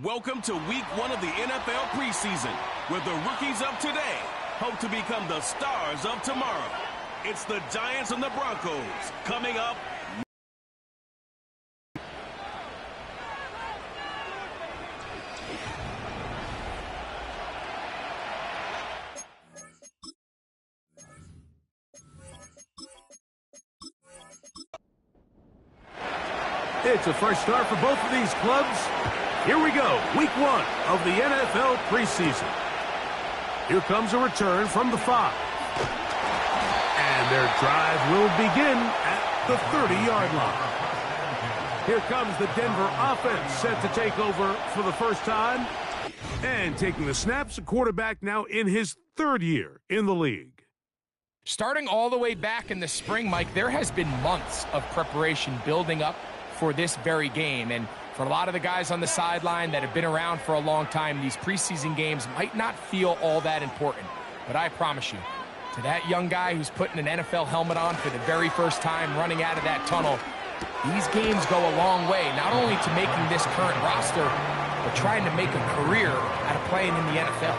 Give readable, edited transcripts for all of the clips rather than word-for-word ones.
Welcome to week 1 of the NFL preseason, where the rookies of today hope to become the stars of tomorrow. It's the Giants and the Broncos coming up. It's a fresh start for both of these clubs. Here we go, week 1 of the NFL preseason. Here comes a return from the 5. And their drive will begin at the 30-yard line. Here comes the Denver offense set to take over for the first time. And taking the snaps, a quarterback now in his 3rd year in the league. Starting all the way back in the spring, Mike, there has been months of preparation building up for this very game. And for a lot of the guys on the sideline that have been around for a long time, these preseason games might not feel all that important. But I promise you, to that young guy who's putting an NFL helmet on for the very first time running out of that tunnel, these games go a long way, not only to making this current roster, but trying to make a career out of playing in the NFL.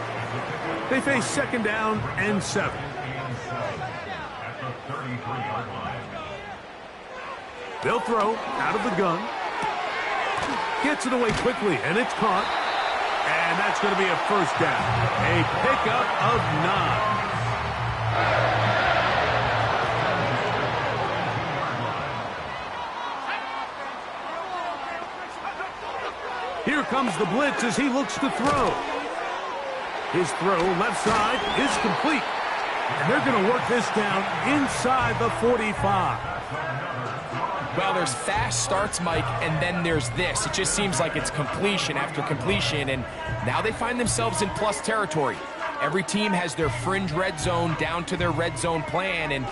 They face 2nd down and 7. They'll throw out of the gun. Gets it away quickly, and it's caught. And that's going to be a first down. A pickup of 9. Here comes the blitz as he looks to throw. His throw left side is complete. And they're going to work this down inside the 45. Well, there's fast starts, Mike, and then there's this. It just seems like it's completion after completion, and now they find themselves in plus territory. Every team has their fringe red zone down to their red zone plan, and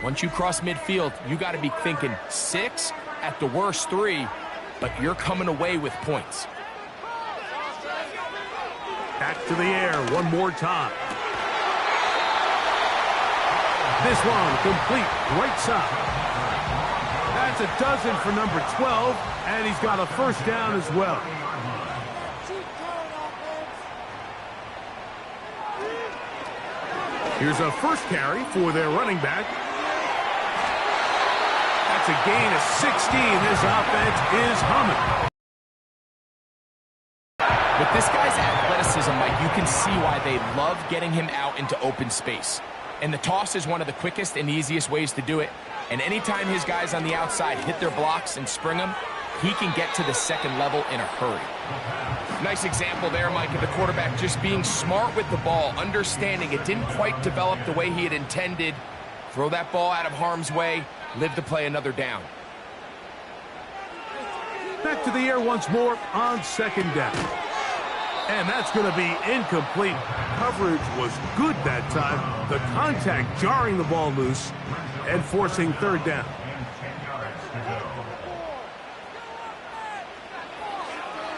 once you cross midfield, you got to be thinking 6, at the worst 3, but you're coming away with points. Back to the air one more time. This one complete right side. That's a dozen for number 12, and he's got a first down as well. Here's a first carry for their running back. That's a gain of 16. This offense is humming. With this guy's athleticism, Mike, you can see why they love getting him out into open space. And the toss is one of the quickest and easiest ways to do it. And anytime his guys on the outside hit their blocks and spring them, he can get to the second level in a hurry. Nice example there, Mike, of the quarterback just being smart with the ball, understanding it didn't quite develop the way he had intended. Throw that ball out of harm's way, live to play another down. Back to the air once more on 2nd down. And that's going to be incomplete. Coverage was good that time. The contact jarring the ball loose and forcing 3rd down.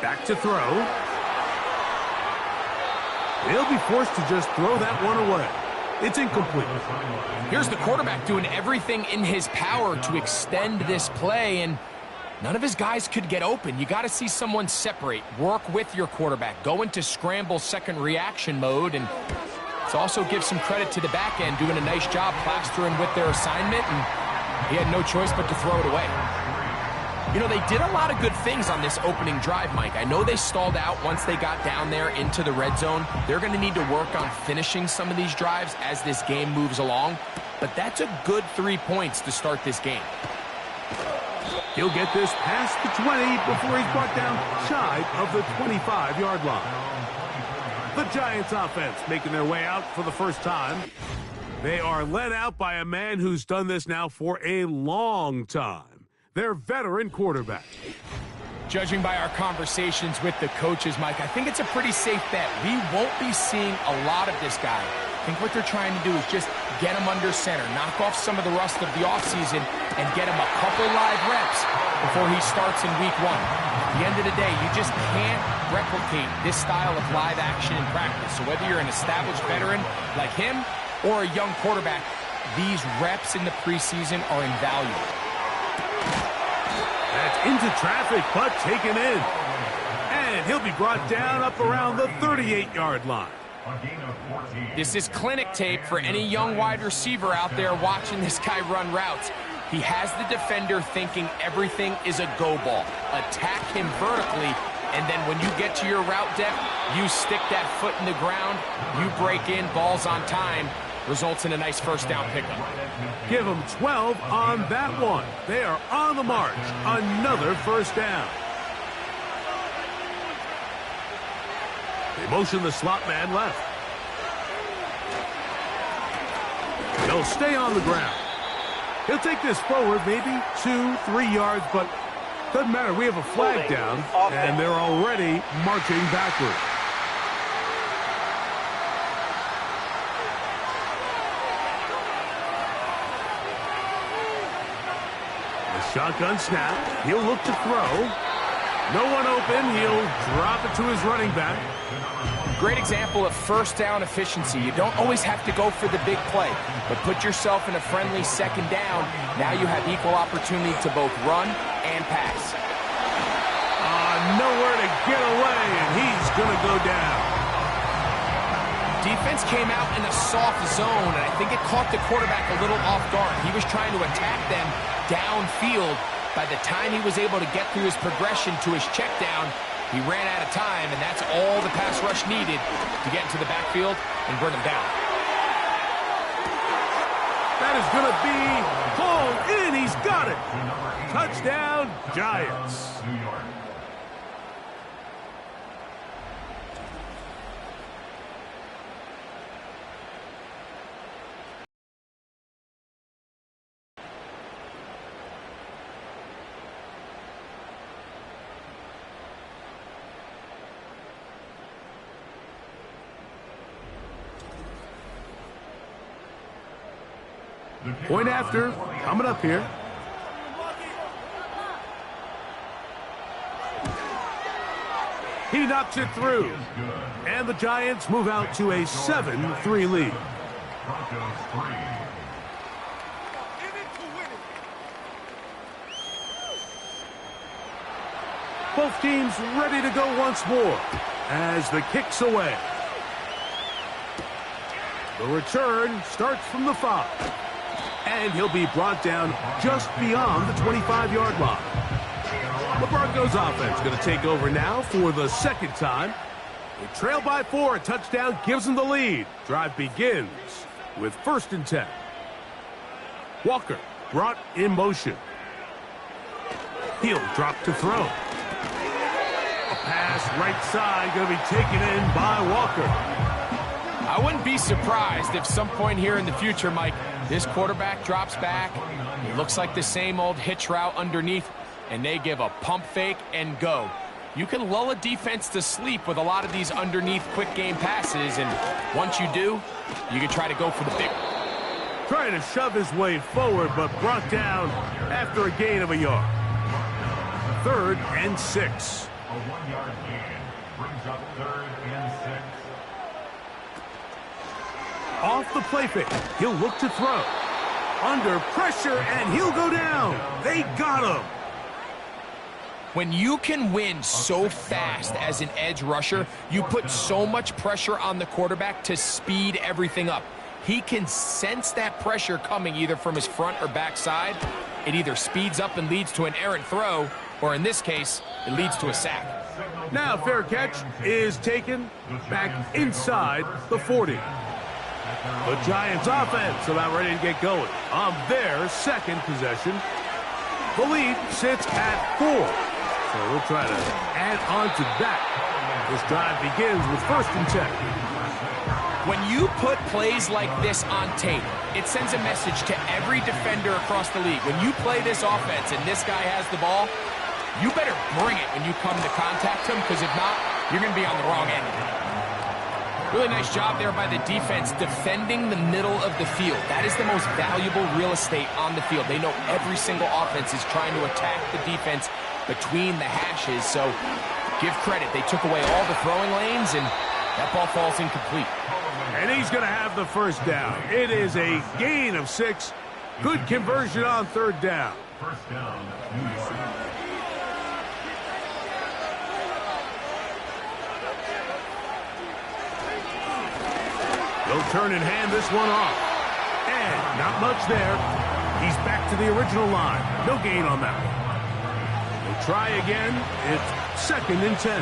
Back to throw. He'll be forced to just throw that one away. It's incomplete. Here's the quarterback doing everything in his power to extend this play, and none of his guys could get open. You got to see someone separate, work with your quarterback, go into scramble second reaction mode, and to also give some credit to the back end, doing a nice job plastering with their assignment, and he had no choice but to throw it away. You know, they did a lot of good things on this opening drive, Mike. I know they stalled out once they got down there into the red zone. They're going to need to work on finishing some of these drives as this game moves along, but that's a good 3 points to start this game. He'll get this past the 20 before he's brought down shy of the 25-yard line. The Giants offense making their way out for the first time. They are led out by a man who's done this now for a long time. Their veteran quarterback. Judging by our conversations with the coaches, Mike, I think it's a pretty safe bet. We won't be seeing a lot of this guy. I think what they're trying to do is just get him under center, knock off some of the rust of the offseason, and get him a couple live reps before he starts in week 1. At the end of the day, you just can't replicate this style of live action in practice. So whether you're an established veteran like him or a young quarterback, these reps in the preseason are invaluable. That's into traffic, but taken in. And And he'll be brought down up around the 38-yard line. This is clinic tape for any young wide receiver out there watching this guy run routes. He has the defender thinking everything is a go ball. Attack him vertically, and then when you get to your route depth, you stick that foot in the ground, you break in, ball's on time, results in a nice first down pickup. Give them 12 on that one. They are on the march. Another first down. They motion the slot man left. He'll stay on the ground. He'll take this forward maybe 2-3 yards, but doesn't matter. We have a flag down, and they're already marching backward. The shotgun snap. He'll look to throw. No one open. He'll drop it to his running back. Great example of first down efficiency. You don't always have to go for the big play, but put yourself in a friendly second down. Now you have equal opportunity to both run and pass. Nowhere to get away, and he's going to go down. Defense came out in a soft zone, and I think it caught the quarterback a little off guard. He was trying to attack them downfield. By the time he was able to get through his progression to his check down, he ran out of time, and that's all the pass rush needed to get into the backfield and bring him down. That is going to be pulled in. He's got it. Touchdown, Giants. Point after, coming up here. He knocks it through. And the Giants move out to a 7-3 lead. Both teams ready to go once more as the kick's away. The return starts from the 5. And he'll be brought down just beyond the 25-yard line. The Broncos offense going to take over now for the second time. They trail by 4. A touchdown gives them the lead. Drive begins with 1st and 10. Walker brought in motion. He'll drop to throw. A pass right side going to be taken in by Walker. I wouldn't be surprised if some point here in the future, Mike, this quarterback drops back. It looks like the same old hitch route underneath, and they give a pump fake and go. You can lull a defense to sleep with a lot of these underneath quick game passes, and once you do, you can try to go for the big one. Trying to shove his way forward, but brought down after a gain of a yard. 3rd and 6. A 1-yard gain brings up 3rd and 6. Off the play fake. He'll look to throw. Under pressure, and he'll go down. They got him. When you can win so fast as an edge rusher, you put so much pressure on the quarterback to speed everything up. He can sense that pressure coming either from his front or back side. It either speeds up and leads to an errant throw, or in this case, it leads to a sack. Now fair catch is taken back inside the 40. The Giants offense about ready to get going on their second possession. The lead sits at 4. So we'll try to add on to that. This drive begins with 1st and 10. When you put plays like this on tape, it sends a message to every defender across the league. When you play this offense and this guy has the ball, you better bring it when you come to contact him, because if not, you're going to be on the wrong end of it. Really nice job there by the defense defending the middle of the field. That is the most valuable real estate on the field. They know every single offense is trying to attack the defense between the hashes, so give credit. They took away all the throwing lanes, and that ball falls incomplete. And he's going to have the first down. It is a gain of 6. Good conversion on 3rd down. First down, New York. He'll turn and hand this one off. And not much there. He's back to the original line. No gain on that one. He'll try again. It's 2nd and 10.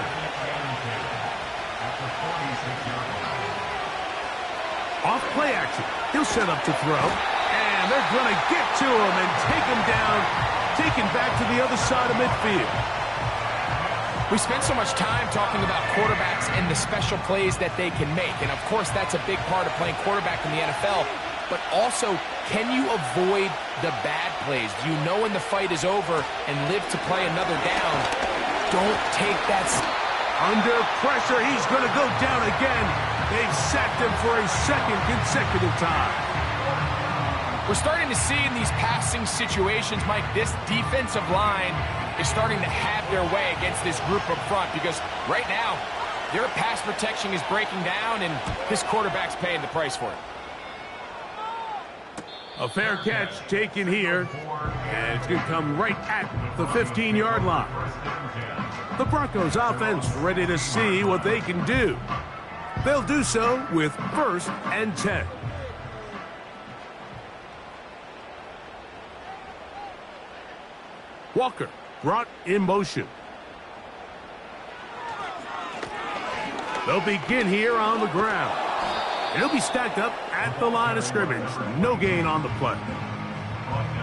Off play action. He'll set up to throw. And they're going to get to him and take him down. Taken back to the other side of midfield. We spend so much time talking about quarterbacks and the special plays that they can make. And, of course, that's a big part of playing quarterback in the NFL. But also, can you avoid the bad plays? Do you know when the fight is over and live to play another down? Don't take that. Under pressure, he's going to go down again. They've sacked him for a 2nd consecutive time. We're starting to see in these passing situations, Mike, this defensive line is starting to have their way against this group up front because right now, their pass protection is breaking down and this quarterback's paying the price for it. A fair catch taken here, and it's going to come right at the 15-yard line. The Broncos offense ready to see what they can do. They'll do so with 1st and 10. Walker brought in motion. They'll begin here on the ground. It'll be stacked up at the line of scrimmage. No gain on the play.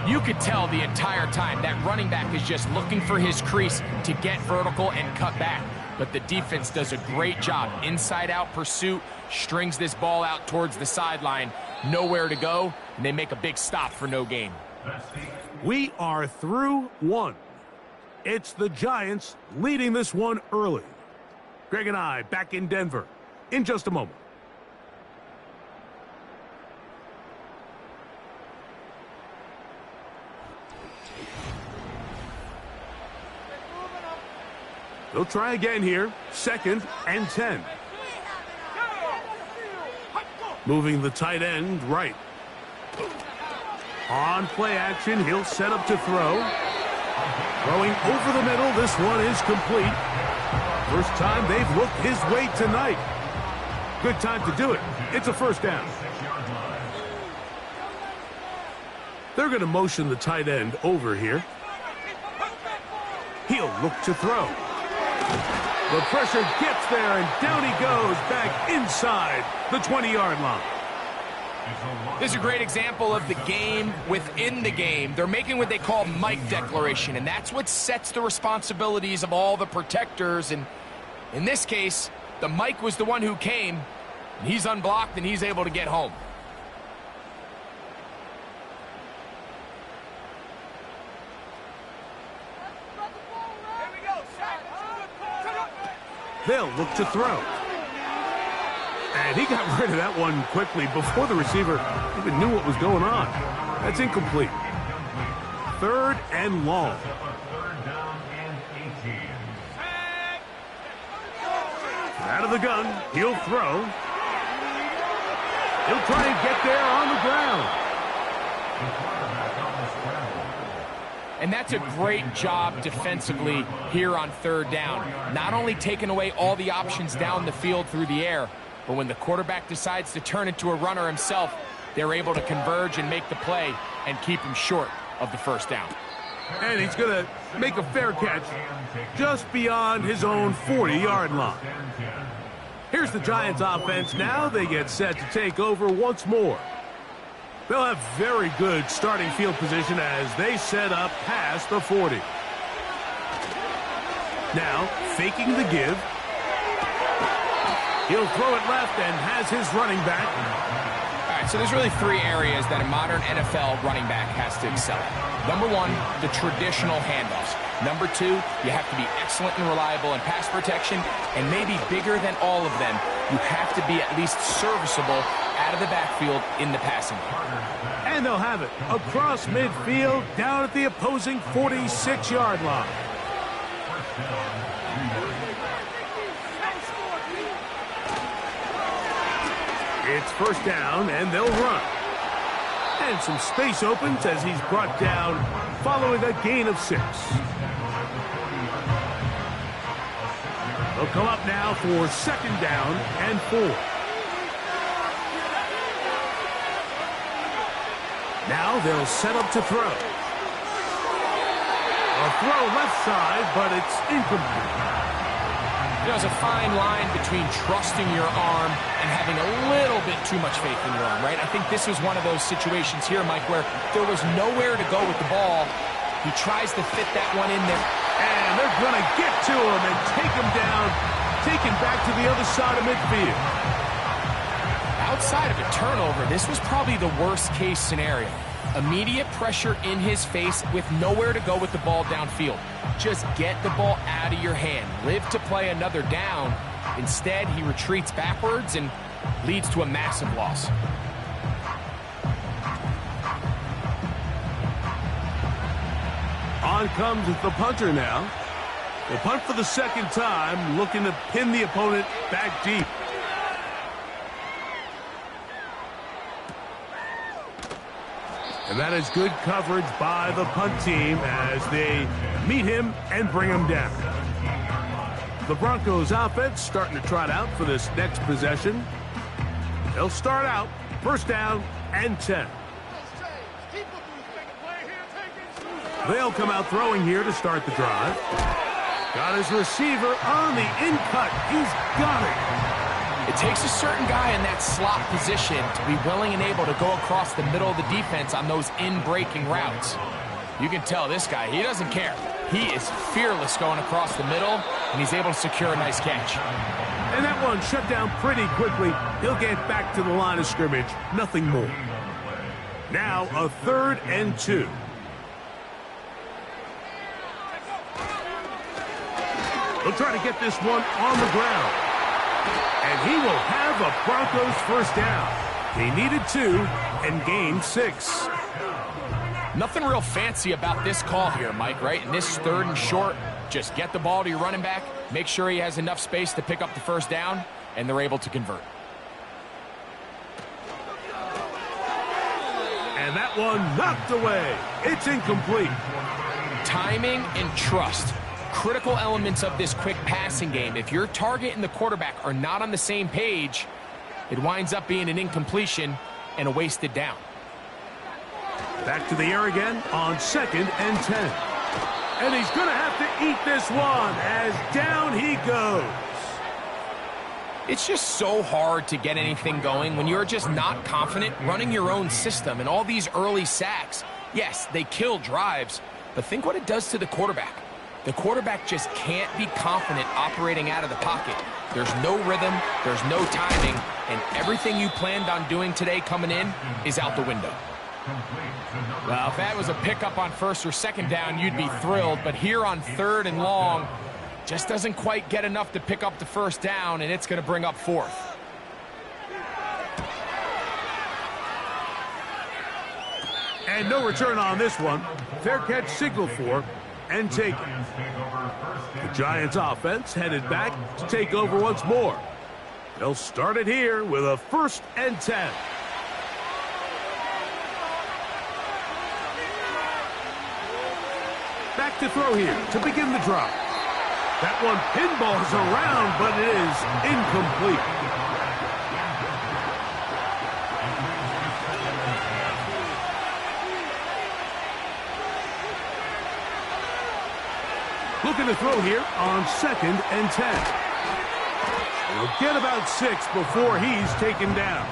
You could tell the entire time that running back is just looking for his crease to get vertical and cut back. But the defense does a great job. Inside-out pursuit, strings this ball out towards the sideline. Nowhere to go, and they make a big stop for no gain. We are through 1. It's the Giants leading this one early. Greg and I back in Denver in just a moment. They'll try again here. 2nd and 10. Moving the tight end right. On play action, he'll set up to throw. Throwing over the middle, this one is complete. First time they've looked his way tonight. Good time to do it. It's a 1st down. They're going to motion the tight end over here. He'll look to throw. The pressure gets there, and down he goes back inside the 20-yard line. This is a great example of the game within the game. They're making what they call Mike declaration, and that's what sets the responsibilities of all the protectors. And in this case, the Mike was the one who came, and he's unblocked, and he's able to get home. They'll look to throw. And he got rid of that one quickly before the receiver even knew what was going on. That's incomplete. 3rd and long. Out of the gun, he'll throw. He'll try and get there on the ground. And that's a great job defensively here on 3rd down. Not only taking away all the options down the field through the air, but when the quarterback decides to turn into a runner himself, they're able to converge and make the play and keep him short of the 1st down. And he's going to make a fair catch just beyond his own 40-yard line. Here's the Giants offense now. They get set to take over once more. They'll have very good starting field position as they set up past the 40. Now, faking the give. He'll throw it left and has his running back. All right, so there's really 3 areas that a modern NFL running back has to excel at. Number 1, the traditional handoffs. Number 2, you have to be excellent and reliable in pass protection. And maybe bigger than all of them, you have to be at least serviceable out of the backfield in the passing game. And they'll have it across midfield down at the opposing 46-yard line. It's 1st down, and they'll run. And some space opens as he's brought down following a gain of 6. They'll come up now for 2nd down and 4. Now they'll set up to throw. A throw left side, but it's incomplete. There's a fine line between trusting your arm and having a little bit too much faith in your arm, right? I think this was one of those situations here, Mike, where there was nowhere to go with the ball. He tries to fit that one in there. And they're going to get to him and take him down, take him back to the other side of midfield. Outside of a turnover, this was probably the worst-case scenario. Immediate pressure in his face with nowhere to go with the ball downfield. Just get the ball out of your hand. Live to play another down. Instead, he retreats backwards and leads to a massive loss. On comes the punter now. The punt for the second time, looking to pin the opponent back deep. And that is good coverage by the punt team as they meet him and bring him down. The Broncos offense starting to trot out for this next possession. They'll start out first down and 10. They'll come out throwing here to start the drive. Got his receiver on the in-cut. He's got it. It takes a certain guy in that slot position to be willing and able to go across the middle of the defense on those in-breaking routes. You can tell this guy, he doesn't care. He is fearless going across the middle, and he's able to secure a nice catch. And that one shut down pretty quickly. He'll get back to the line of scrimmage. Nothing more. Now a 3rd and 2. They'll try to get this one on the ground. And he will have a Broncos first down. He needed 2 and gained 6. Nothing real fancy about this call here, Mike, right? In this 3rd and short, just get the ball to your running back, make sure he has enough space to pick up the first down, and they're able to convert. And that one knocked away. It's incomplete. Timing and trust. Critical elements of this quick passing game. If your target and the quarterback are not on the same page, it winds up being an incompletion and a wasted down. Back to the air again on 2nd and 10. And he's going to have to eat this one as down he goes. It's just so hard to get anything going when you're just not confident running your own system. And all these early sacks, yes, they kill drives, but think what it does to the quarterback. The quarterback just can't be confident operating out of the pocket. There's no rhythm, there's no timing, and everything you planned on doing today coming in is out the window. Well, if that was a pickup on 1st or 2nd down, you'd be thrilled, but here on 3rd and long, just doesn't quite get enough to pick up the first down, and it's going to bring up 4th. And no return on this one. Fair catch signaled for and taken. The Giants offense headed back to take over once more. They'll start it here with a 1st and 10. Back to throw here to begin the drive. That one pinballs around, but it is incomplete. Looking to throw here on 2nd and 10. He'll get about 6 before he's taken down.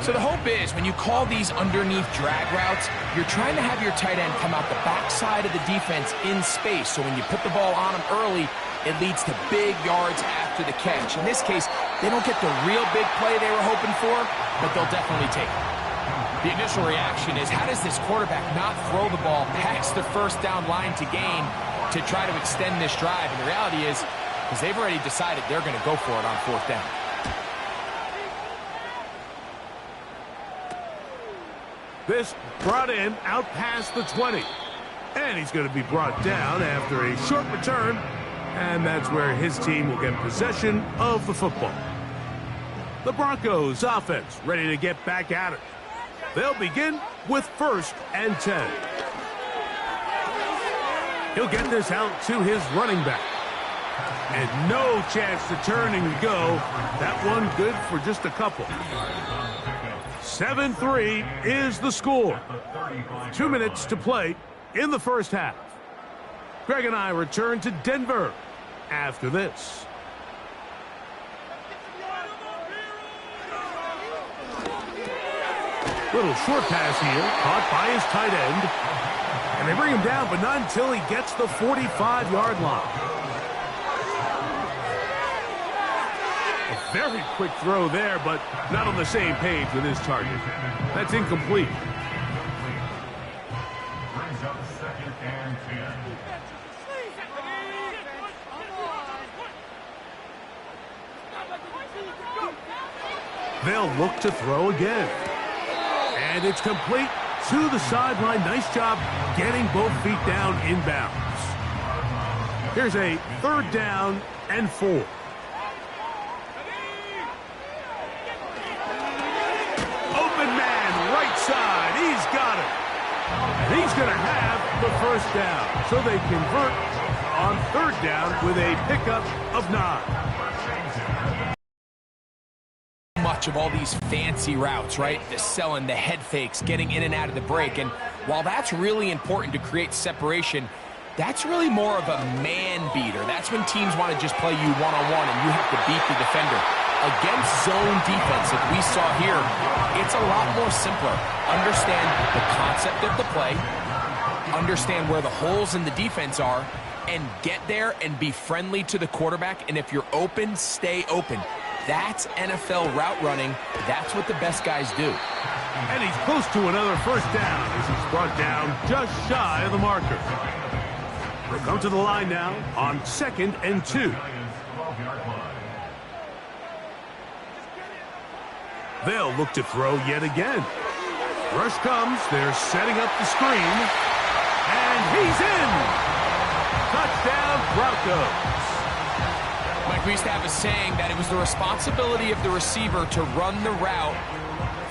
So the hope is when you call these underneath drag routes, you're trying to have your tight end come out the backside of the defense in space. So when you put the ball on him early, it leads to big yards after the catch. In this case, they don't get the real big play they were hoping for, but they'll definitely take it. The initial reaction is, how does this quarterback not throw the ball past the first down line to gain to try to extend this drive? And the reality is, because they've already decided they're going to go for it on 4th down. This brought in out past the 20. And he's going to be brought down after a short return. And that's where his team will get possession of the football. The Broncos offense ready to get back at it. They'll begin with 1st and 10. He'll get this out to his running back. And no chance to turn and go. That one good for just a couple. 7-3 is the score. 2 minutes to play in the first half. Greg and I return to Denver after this. Little short pass here, caught by his tight end. And they bring him down, but not until he gets the 45-yard line. A very quick throw there, but not on the same page with his target. That's incomplete. Brings up 2nd and 10. They'll look to throw again. And it's complete to the sideline. Nice job getting both feet down inbounds. Here's a 3rd down and 4. Open man, right side. He's got it. And he's going to have the 1st down. So they convert on 3rd down with a pickup of 9. Much of all these fancy routes, right? The selling, the head fakes, getting in and out of the break. And while that's really important to create separation, that's really more of a man beater. That's when teams want to just play you one-on-one and you have to beat the defender. Against zone defense, like we saw here, it's a lot more simpler. Understand the concept of the play, understand where the holes in the defense are, and get there and be friendly to the quarterback. And if you're open, stay open. That's NFL route running. That's what the best guys do. And he's close to another 1st down as he's brought down just shy of the marker. They'll come to the line now on 2nd and 2. They'll look to throw yet again. Rush comes. They're setting up the screen. And he's in. Touchdown, Broncos. Mike, we used to have a saying that it was the responsibility of the receiver to run the route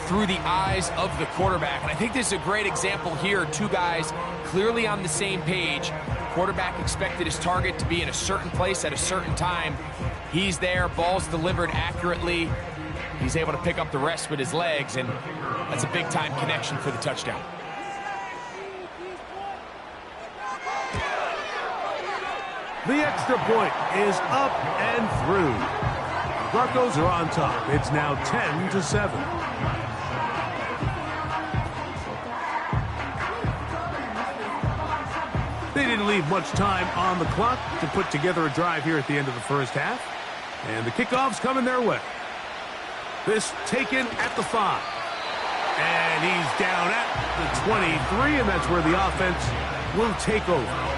through the eyes of the quarterback. And I think this is a great example here. 2 guys clearly on the same page. Quarterback expected his target to be in a certain place at a certain time. He's there, ball's delivered accurately. He's able to pick up the rest with his legs, and that's a big-time connection for the touchdown. The extra point is up and through. The Broncos are on top. It's now 10-7. They didn't leave much time on the clock to put together a drive here at the end of the first half. And the kickoff's coming their way. This taken at the 5. And he's down at the 23, and that's where the offense will take over.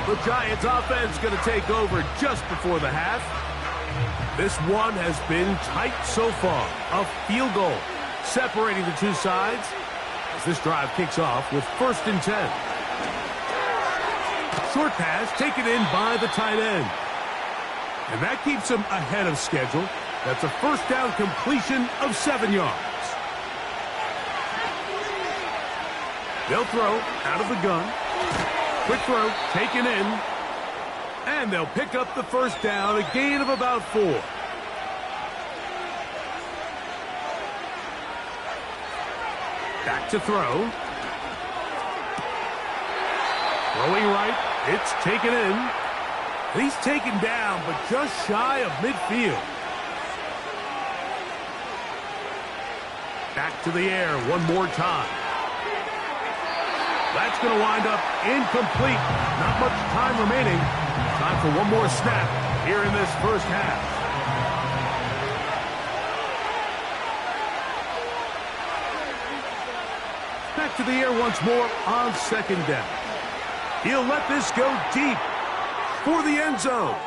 The Giants offense going to take over just before the half. This one has been tight so far. A field goal separating the 2 sides as this drive kicks off with 1st and 10. Short pass taken in by the tight end. And that keeps him ahead of schedule. That's a 1st down completion of 7 yards. They'll throw out of the gun. Quick throw, taken in, and they'll pick up the 1st down, a gain of about 4. Back to throw. Throwing right, it's taken in. He's taken down, but just shy of midfield. Back to the air one more time. That's going to wind up incomplete. Not much time remaining. Time for one more snap here in this first half. Back to the air once more on 2nd down. He'll let this go deep for the end zone.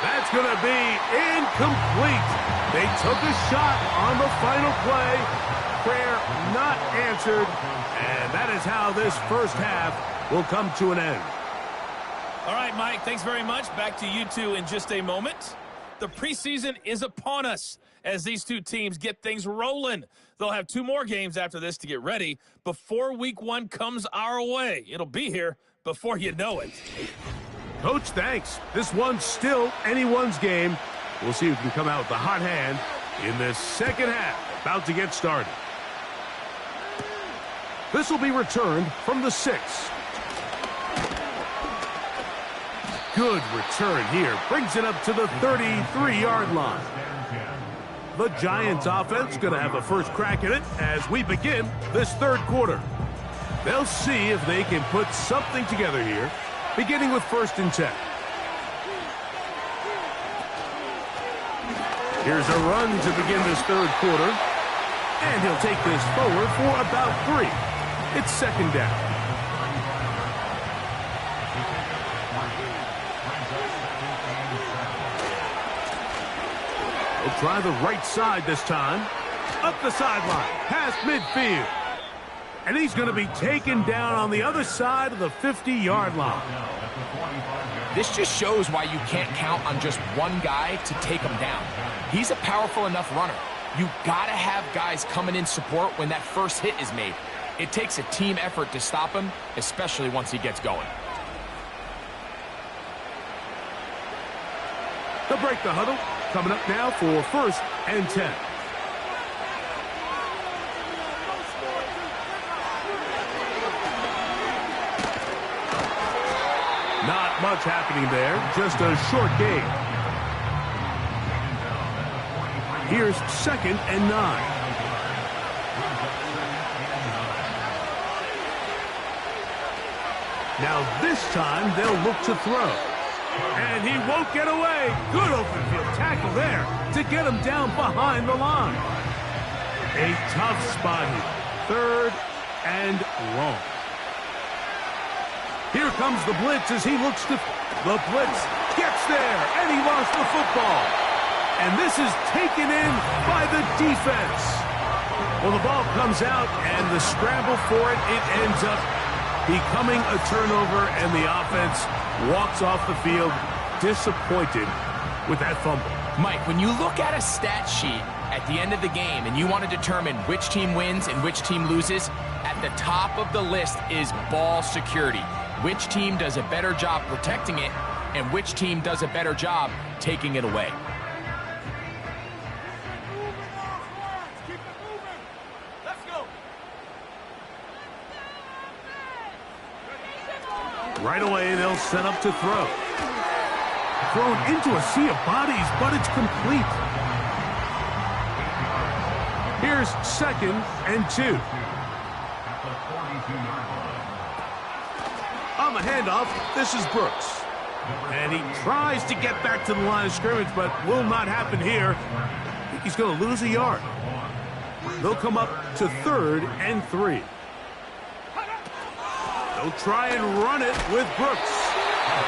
That's going to be incomplete. They took a shot on the final play. Prayer not answered. And that is how this first half will come to an end. All right, Mike, thanks very much. Back to you two in just a moment. The preseason is upon us as these 2 teams get things rolling. They'll have 2 more games after this to get ready before week 1 comes our way. It'll be here before you know it. Coach, thanks. This one's still anyone's game. We'll see who can come out with the hot hand in this second half, about to get started. This will be returned from the 6. Good return here. Brings it up to the 33-yard line. The Giants offense going to have a first crack at it as we begin this third quarter. They'll see if they can put something together here, beginning with 1st and 10. Here's a run to begin this third quarter. And he'll take this forward for about 3. It's 2nd down. He'll try the right side this time. Up the sideline, past midfield. And he's going to be taken down on the other side of the 50-yard line. This just shows why you can't count on just one guy to take him down. He's a powerful enough runner. You got to have guys coming in support when that first hit is made. It takes a team effort to stop him, especially once he gets going. They'll break the huddle. Coming up now for 1st and 10. Not much happening there. Just a short gain. Here's 2nd and 9. Now this time they'll look to throw. And he won't get away. Good open field tackle there to get him down behind the line. A tough spot here. 3rd and long. Here comes the blitz as he looks to... The blitz gets there, and he lost the football. And this is taken in by the defense. Well, the ball comes out, and the scramble for it, it ends up becoming a turnover, and the offense walks off the field disappointed with that fumble. Mike, when you look at a stat sheet at the end of the game and you want to determine which team wins and which team loses, at the top of the list is ball security. Which team does a better job protecting it and which team does a better job taking it away. Right away, they'll set up to throw. Thrown into a sea of bodies, but it's complete. Here's 2nd and 2. On the handoff, this is Brooks. And he tries to get back to the line of scrimmage, but will not happen here. I think he's going to lose a yard. They'll come up to 3rd and 3. They'll try and run it with Brooks.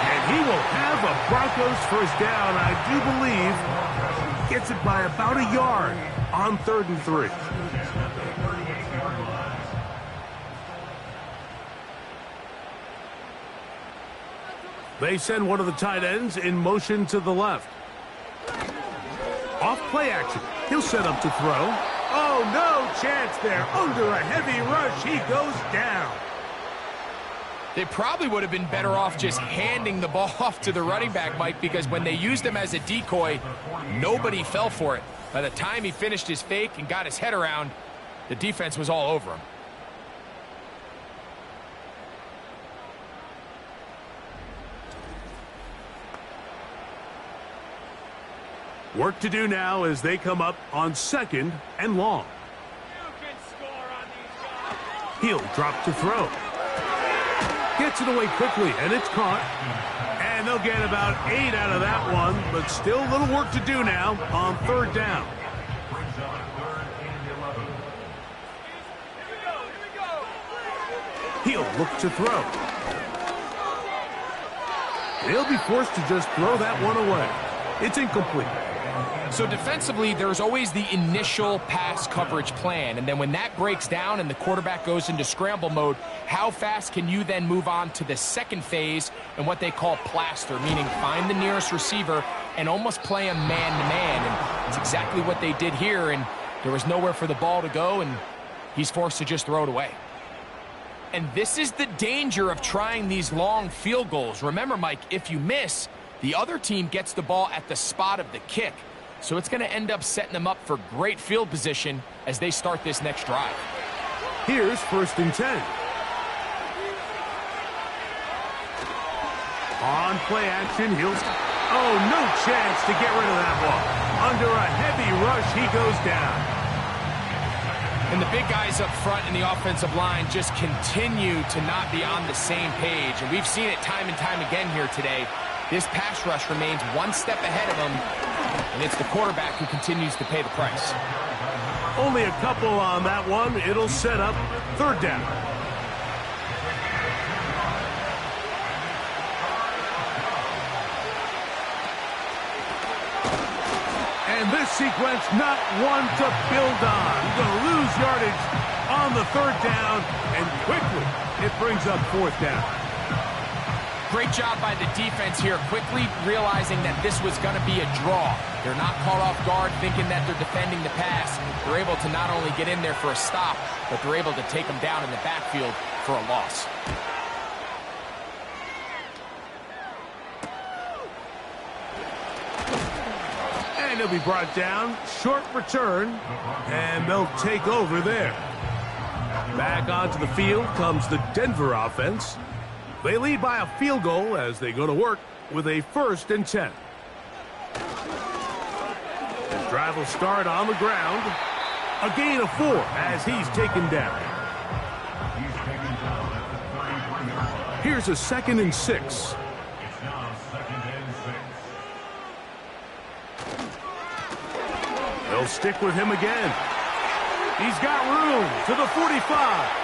And he will have a Broncos first down, I do believe. Gets it by about a yard on 3rd and 3. They send one of the tight ends in motion to the left. Off play action. He'll set up to throw. Oh, no chance there. Under a heavy rush, he goes down. They probably would have been better off just handing the ball off to the running back, Mike, because when they used him as a decoy, nobody fell for it. By the time he finished his fake and got his head around, the defense was all over him. Work to do now as they come up on 2nd and long. He'll drop to throw. Gets it away quickly, and it's caught. And they'll get about 8 out of that one, but still a little work to do now on 3rd down. He'll look to throw. They'll be forced to just throw that one away. It's incomplete. So defensively, there's always the initial pass coverage plan, and then when that breaks down and the quarterback goes into scramble mode, how fast can you then move on to the second phase and what they call plaster, meaning find the nearest receiver and almost play him man-to-man, and it's exactly what they did here, and there was nowhere for the ball to go, and he's forced to just throw it away. And this is the danger of trying these long field goals. Remember, Mike, if you miss, the other team gets the ball at the spot of the kick. So it's going to end up setting them up for great field position as they start this next drive. Here's 1st and 10. On play action, oh, no chance to get rid of that one. Under a heavy rush, he goes down. And the big guys up front in the offensive line just continue to not be on the same page. And we've seen it time and time again here today. This pass rush remains one step ahead of them, and it's the quarterback who continues to pay the price. Only a couple on that one. It'll set up 3rd down. And this sequence, not one to build on. Going to lose yardage on the 3rd down, and quickly it brings up 4th down. Great job by the defense here, quickly realizing that this was going to be a draw. They're not caught off guard thinking that they're defending the pass. They're able to not only get in there for a stop, but they're able to take them down in the backfield for a loss. And he'll be brought down. Short return. And they'll take over there. Back onto the field comes the Denver offense. They lead by a field goal as they go to work with a 1st and 10. The drive will start on the ground. A gain of 4 as he's taken down. Here's a 2nd and 6. They'll stick with him again. He's got room to the 45.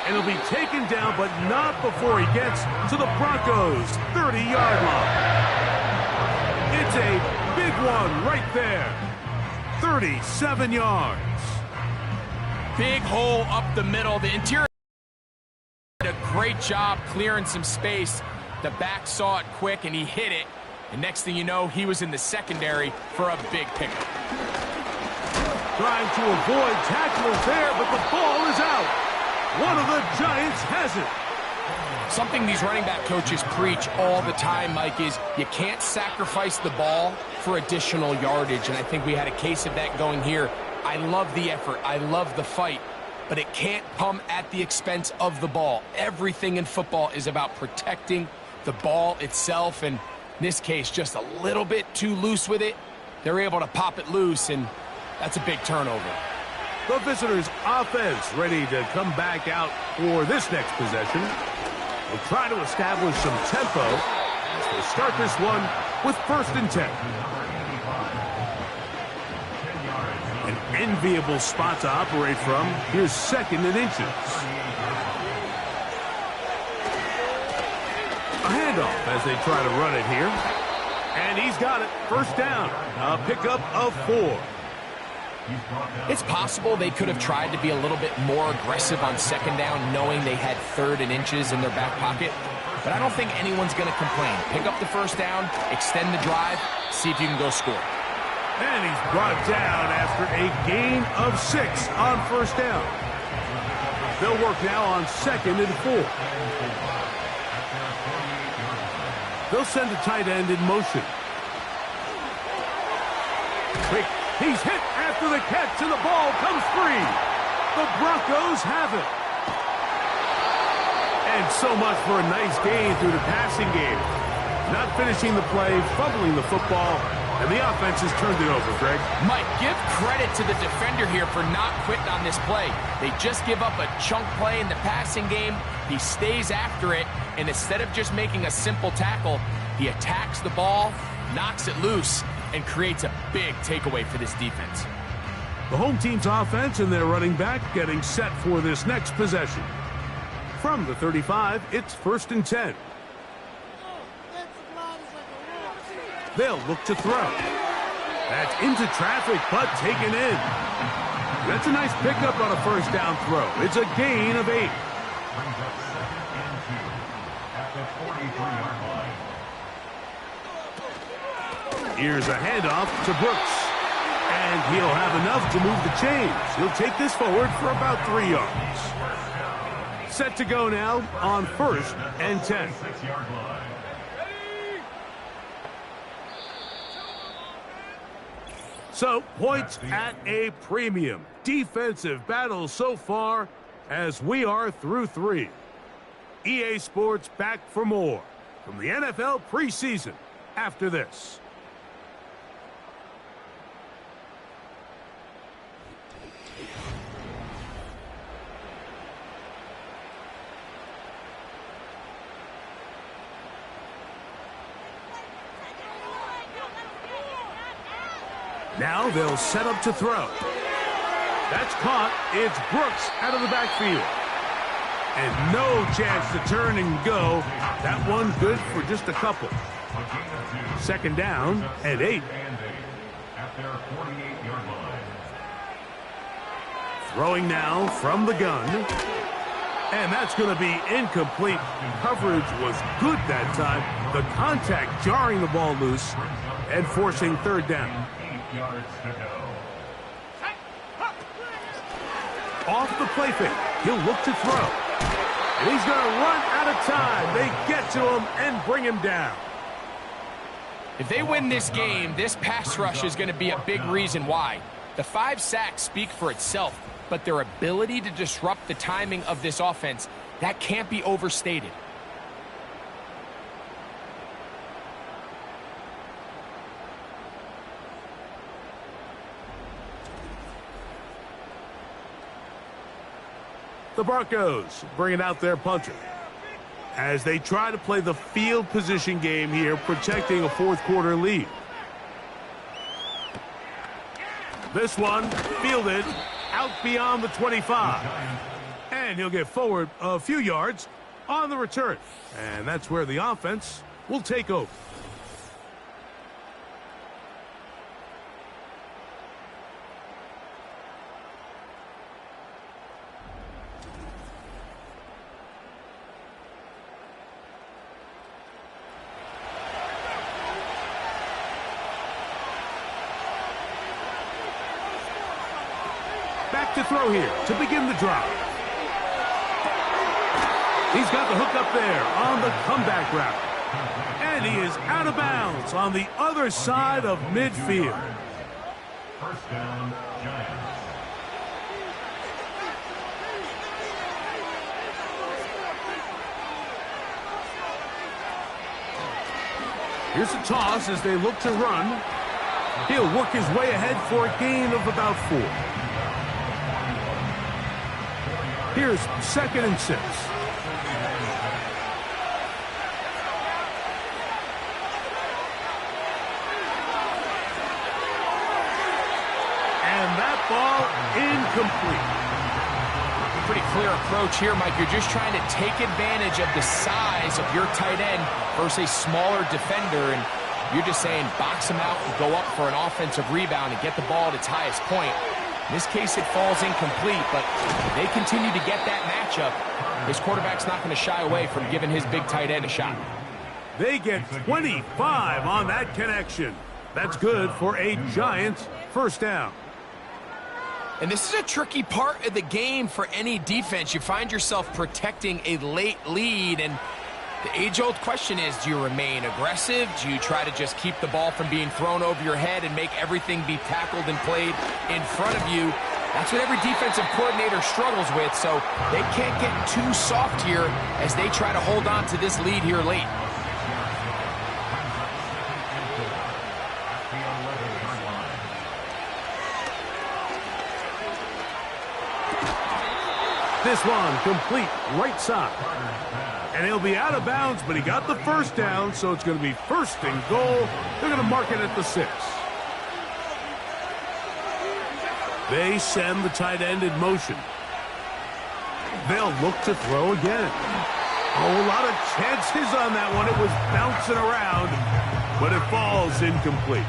And he'll be taken down, but not before he gets to the Broncos' 30-yard line. It's a big one right there. 37 yards. Big hole up the middle. The interior did a great job clearing some space. The back saw it quick, and he hit it. And next thing you know, he was in the secondary for a big pickup. Trying to avoid tacklers there, but the ball is out. One of the Giants has it. Something these running back coaches preach all the time, Mike, is you can't sacrifice the ball for additional yardage. And I think we had a case of that going here. I love the effort. I love the fight. But it can't come at the expense of the ball. Everything in football is about protecting the ball itself. And in this case, just a little bit too loose with it. They're able to pop it loose, and that's a big turnover. The visitors' offense ready to come back out for this next possession. We'll try to establish some tempo as they start this one with 1st and 10. An enviable spot to operate from. Here's 2nd and inches. A handoff as they try to run it here. And he's got it. 1st down. A pickup of 4. It's possible they could have tried to be a little bit more aggressive on 2nd down, knowing they had 3rd and inches in their back pocket. But I don't think anyone's going to complain. Pick up the 1st down, extend the drive, see if you can go score. And he's brought down after a gain of 6 on 1st down. They'll work now on 2nd and 4. They'll send a tight end in motion. Quick. He's hit after the catch, and the ball comes free. The Broncos have it. And so much for a nice gain through the passing game. Not finishing the play, fumbling the football, and the offense has turned it over, Greg. Mike, give credit to the defender here for not quitting on this play. They just give up a chunk play in the passing game. He stays after it, and instead of just making a simple tackle, he attacks the ball, knocks it loose, and creates a big takeaway for this defense. The home team's offense and their running back getting set for this next possession. From the 35, it's 1st and 10. They'll look to throw. That's into traffic, but taken in. That's a nice pickup on a 1st down throw. It's a gain of 8. Here's a handoff to Brooks. And he'll have enough to move the chains. He'll take this forward for about 3 yards. Set to go now on 1st and 10. So, points at a premium. Defensive battle so far as we are through 3. EA Sports back for more from the NFL preseason after this. Now they'll set up to throw. That's caught. It's Brooks out of the backfield. And no chance to turn and go. That one good for just a couple. Second down at 8. Throwing now from the gun. And that's going to be incomplete. Coverage was good that time. The contact jarring the ball loose and forcing third down. 8 yards to go. Off the play fake. He'll look to throw. And he's going to run out of time. They get to him and bring him down. If they win this game, this pass rush is going to be a big reason why. The 5 sacks speak for itself, but their ability to disrupt the timing of this offense, that can't be overstated. The Broncos bringing out their punter as they try to play the field position game here, protecting a fourth-quarter lead. This one fielded out beyond the 25. And he'll get forward a few yards on the return. And that's where the offense will take over. Back to throw here to begin the drive. He's got the hook up there on the comeback route. And he is out of bounds on the other side of midfield. First down, Giants. Here's a toss as they look to run. He'll work his way ahead for a gain of about 4. Here's 2nd and 6. And that ball incomplete. Pretty clear approach here, Mike. You're just trying to take advantage of the size of your tight end versus a smaller defender, and you're just saying box him out and go up for an offensive rebound and get the ball at its highest point. In this case, it falls incomplete, but they continue to get that matchup. This quarterback's not going to shy away from giving his big tight end a shot. They get 25 on that connection. That's good for a Giants first down. And this is a tricky part of the game for any defense. You find yourself protecting a late lead, and the age-old question is, do you remain aggressive? Do you try to just keep the ball from being thrown over your head and make everything be tackled and played in front of you? That's what every defensive coordinator struggles with, so they can't get too soft here as they try to hold on to this lead here late. This one complete right side. And he'll be out of bounds, but he got the first down, so it's going to be 1st and goal. They're going to mark it at the 6. They send the tight end in motion. They'll look to throw again. Oh, a lot of chances on that one. It was bouncing around, but it falls incomplete.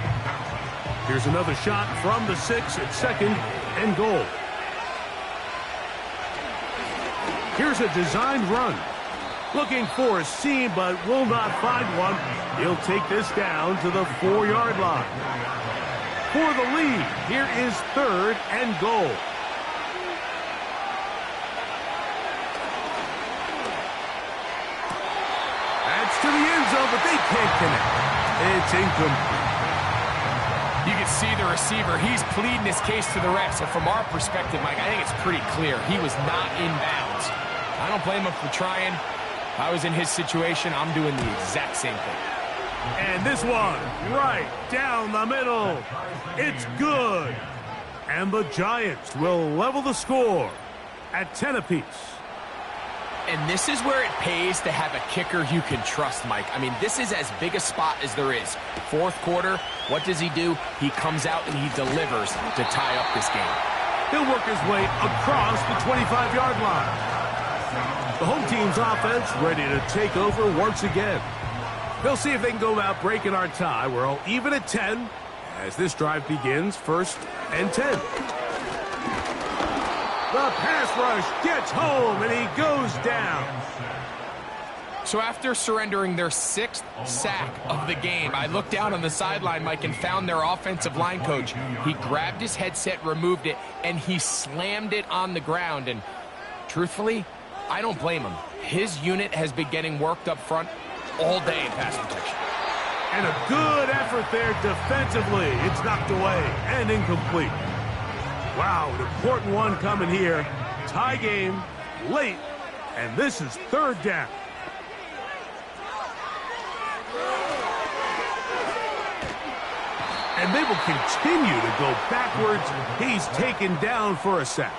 Here's another shot from the 6 at 2nd and goal. Here's a designed run. Looking for a seam, but will not find one. He'll take this down to the 4-yard line. For the lead, here is 3rd and goal. That's to the end zone, but they can't connect. It's incomplete. You can see the receiver. He's pleading his case to the refs. And from our perspective, Mike, I think it's pretty clear. He was not in bounds. I don't blame him for trying. If I was in his situation, I'm doing the exact same thing. And this one, right down the middle. It's good. And the Giants will level the score at 10 apiece. And this is where it pays to have a kicker you can trust, Mike. I mean, this is as big a spot as there is. Fourth quarter, what does he do? He comes out and he delivers to tie up this game. He'll work his way across the 25-yard line. The home team's offense ready to take over once again. They'll see if they can go about breaking our tie. We're all even at 10 as this drive begins, 1st and 10. The pass rush gets home, and he goes down. So after surrendering their 6th sack of the game, I looked down on the sideline, Mike, and found their offensive line coach. He grabbed his headset, removed it, and he slammed it on the ground. And truthfully, I don't blame him. His unit has been getting worked up front all day in pass protection. And a good effort there defensively. It's knocked away and incomplete. Wow, an important one coming here. Tie game, late, and this is 3rd down. And they will continue to go backwards. He's taken down for a sack.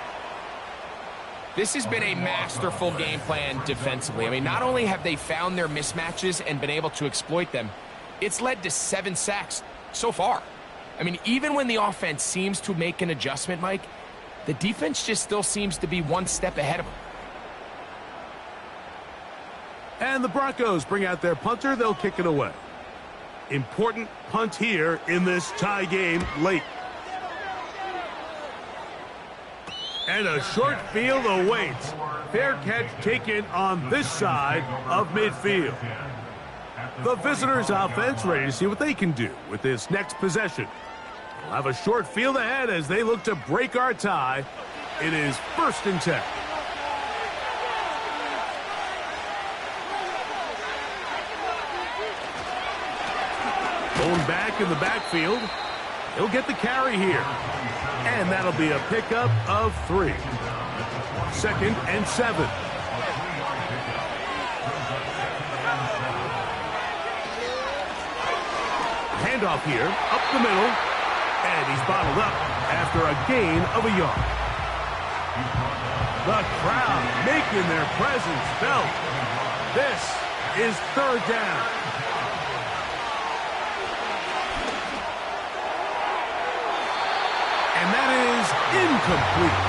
This has been a masterful game plan defensively. I mean, not only have they found their mismatches and been able to exploit them, it's led to 7 sacks so far. I mean, even when the offense seems to make an adjustment, Mike, the defense just still seems to be one step ahead of them. And the Broncos bring out their punter. They'll kick it away. Important punt here in this tie game late. And a short field awaits. Fair catch taken on this side of midfield. The visitors' offense ready to see what they can do with this next possession. We'll have a short field ahead as they look to break our tie. It is 1st and 10. Going back in the backfield. He'll get the carry here. And that'll be a pickup of 3. 2nd and 7. Handoff here, up the middle, and he's bottled up after a gain of a yard. The crowd making their presence felt. This is 3rd down. And that is incomplete.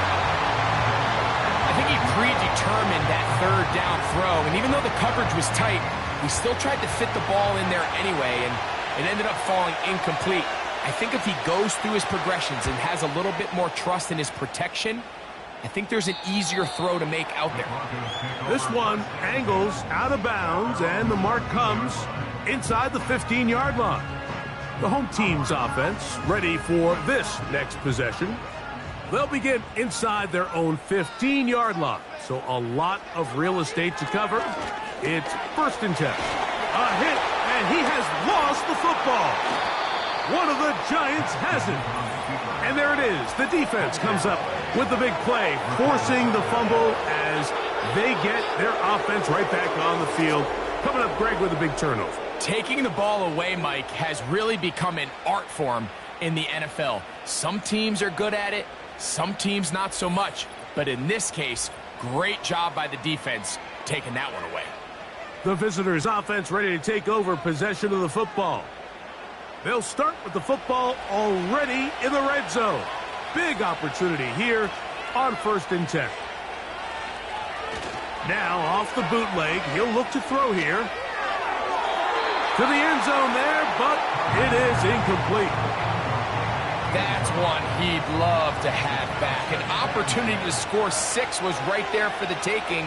I think he predetermined that 3rd down throw, and even though the coverage was tight, he still tried to fit the ball in there anyway, and it ended up falling incomplete. I think if he goes through his progressions and has a little bit more trust in his protection, I think there's an easier throw to make out there. This one angles out of bounds, and the mark comes inside the 15-yard line. The home team's offense ready for this next possession. They'll begin inside their own 15-yard line, so a lot of real estate to cover. It's 1st and 10. A hit, and he has lost the football. One of the Giants has it. And there it is. The defense comes up with the big play, forcing the fumble as they get their offense right back on the field. Coming up, Greg, with a big turnover. Taking the ball away, Mike, has really become an art form in the NFL. Some teams are good at it, some teams not so much. But in this case, great job by the defense taking that one away. The visitors' offense ready to take over possession of the football. They'll start with the football already in the red zone. Big opportunity here on 1st and 10. Now off the bootleg, he'll look to throw here. To the end zone there, but it is incomplete. That's one he'd love to have back. An opportunity to score 6 was right there for the taking.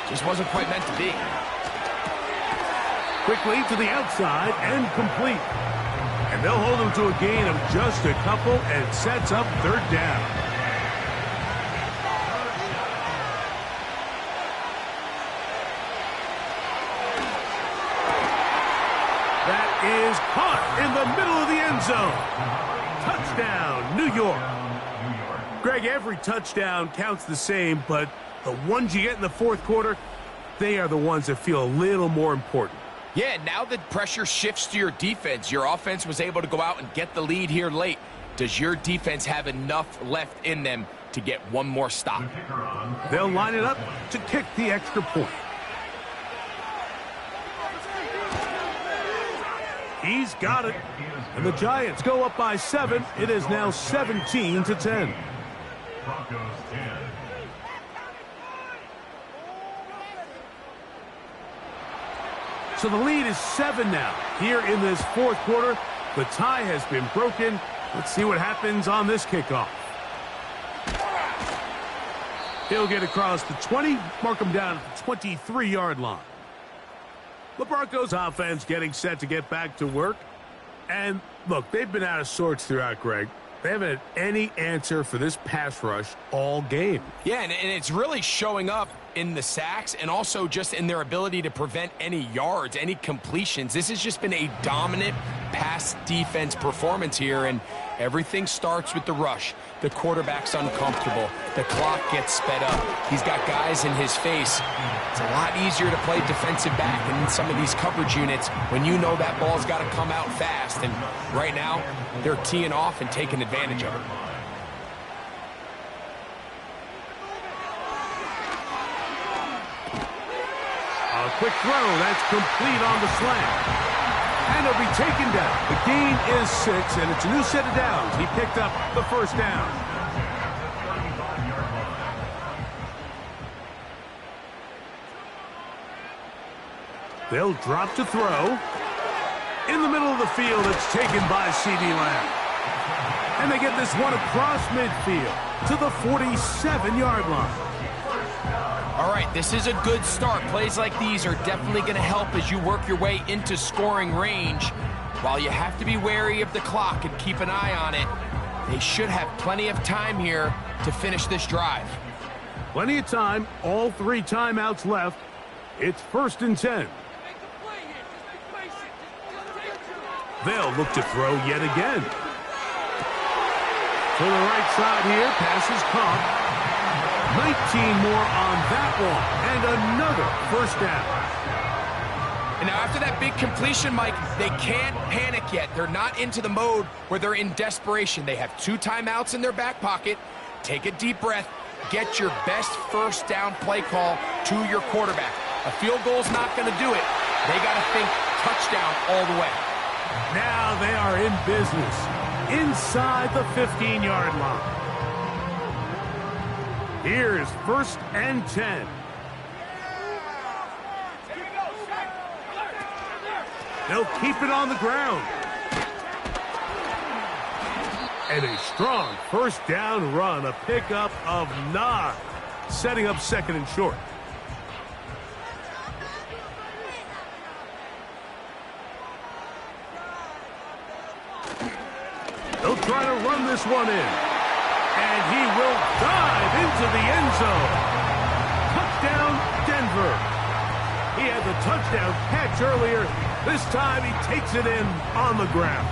Just wasn't quite meant to be. Quickly to the outside and complete. And they'll hold him to a gain of just a couple, and it sets up 3rd down. That is caught in the middle of the end zone. Touchdown, New York. Greg, every touchdown counts the same, but the ones you get in the fourth quarter, they are the ones that feel a little more important. Yeah, now the pressure shifts to your defense. Your offense was able to go out and get the lead here late. Does your defense have enough left in them to get one more stop? They'll line it up to kick the extra point. He's got it. And the Giants go up by 7. It is now 17-10. Broncos 10. So the lead is 7 now. Here in this fourth quarter, the tie has been broken. Let's see what happens on this kickoff. He'll get across the 20, mark him down at the 23-yard line. The Broncos offense getting set to get back to work. And look, they've been out of sorts throughout, Greg. They haven't had any answer for this pass rush all game. Yeah, and it's really showing up in the sacks and also just in their ability to prevent any yards, any completions. This has just been a dominant pass defense performance here, and everything starts with the rush. The quarterback's uncomfortable. The clock gets sped up. He's got guys in his face. It's a lot easier to play defensive back in some of these coverage units when you know that ball's got to come out fast, and right now they're teeing off and taking advantage of it. A quick throw, that's complete on the slant. And he'll be taken down. The gain is 6, and it's a new set of downs. He picked up the first down. They'll drop to throw. In the middle of the field, it's taken by C.D. Lamb. And they get this one across midfield to the 47-yard line. All right, this is a good start. Plays like these are definitely going to help as you work your way into scoring range. While you have to be wary of the clock and keep an eye on it, they should have plenty of time here to finish this drive. Plenty of time, all 3 timeouts left. It's 1st and 10. They'll look to throw yet again. To the right side here, pass is caught. 19 more on that one, and another first down. And now after that big completion, Mike, they can't panic yet. They're not into the mode where they're in desperation. They have 2 timeouts in their back pocket. Take a deep breath. Get your best first down play call to your quarterback. A field goal's not going to do it. They got to think touchdown all the way. Now they are in business inside the 15-yard line. Here's 1st and 10. They'll keep it on the ground. And a strong first down run, a pickup of 9, setting up 2nd and short. They'll try to run this one in. And he will dive into the end zone. Touchdown, Denver. He had the touchdown catch earlier. This time he takes it in on the ground.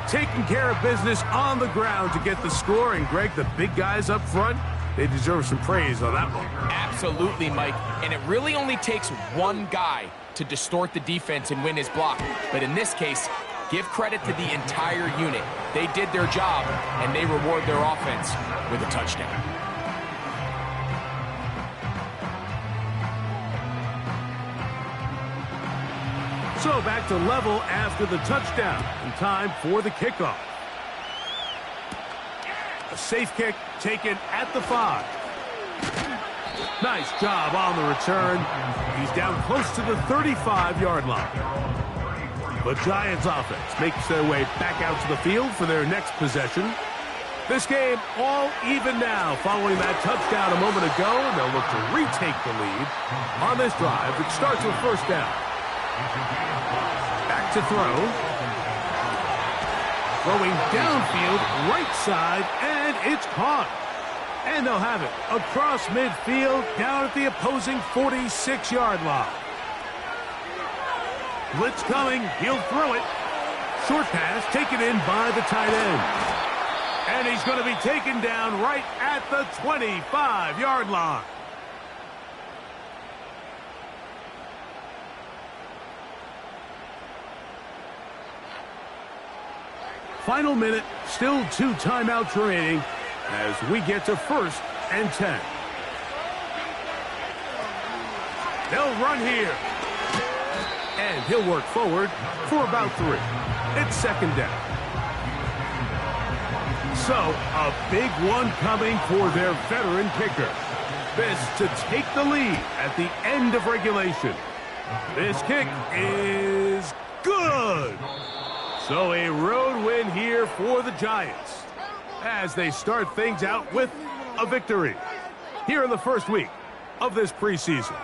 Taking care of business on the ground to get the score. And, Greg, the big guys up front, they deserve some praise on that one. Absolutely, Mike. And it really only takes one guy to distort the defense and win his block. But in this case, give credit to the entire unit. They did their job, and they reward their offense with a touchdown. So back to level after the touchdown. And time for the kickoff. A safe kick taken at the 5. Nice job on the return. He's down close to the 35-yard line. The Giants offense makes their way back out to the field for their next possession. This game all even now following that touchdown a moment ago. And they'll look to retake the lead on this drive. It starts with 1st down. Back to throw. Throwing downfield, right side, and it's caught. And they'll have it across midfield down at the opposing 46-yard line. Blitz coming. He'll throw it. Short pass taken in by the tight end. And he's going to be taken down right at the 25-yard line. Final minute, still 2 timeouts remaining as we get to 1st and 10. They'll run here. And he'll work forward for about 3. It's 2nd down. So, a big one coming for their veteran kicker. This to take the lead at the end of regulation. This kick is good. So a road win here for the Giants as they start things out with a victory here in the first week of this preseason.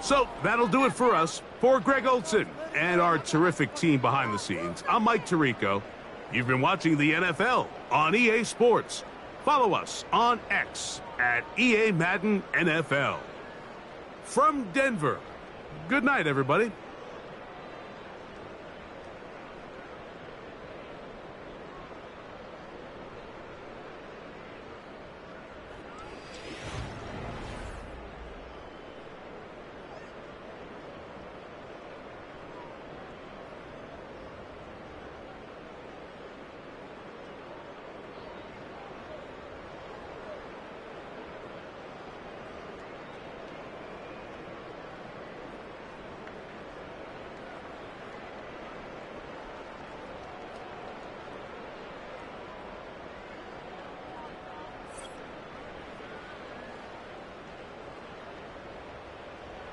So that'll do it for us. For Greg Olson and our terrific team behind the scenes, I'm Mike Tirico. You've been watching the NFL on EA Sports. Follow us on X at EA Madden NFL. From Denver, good night, everybody.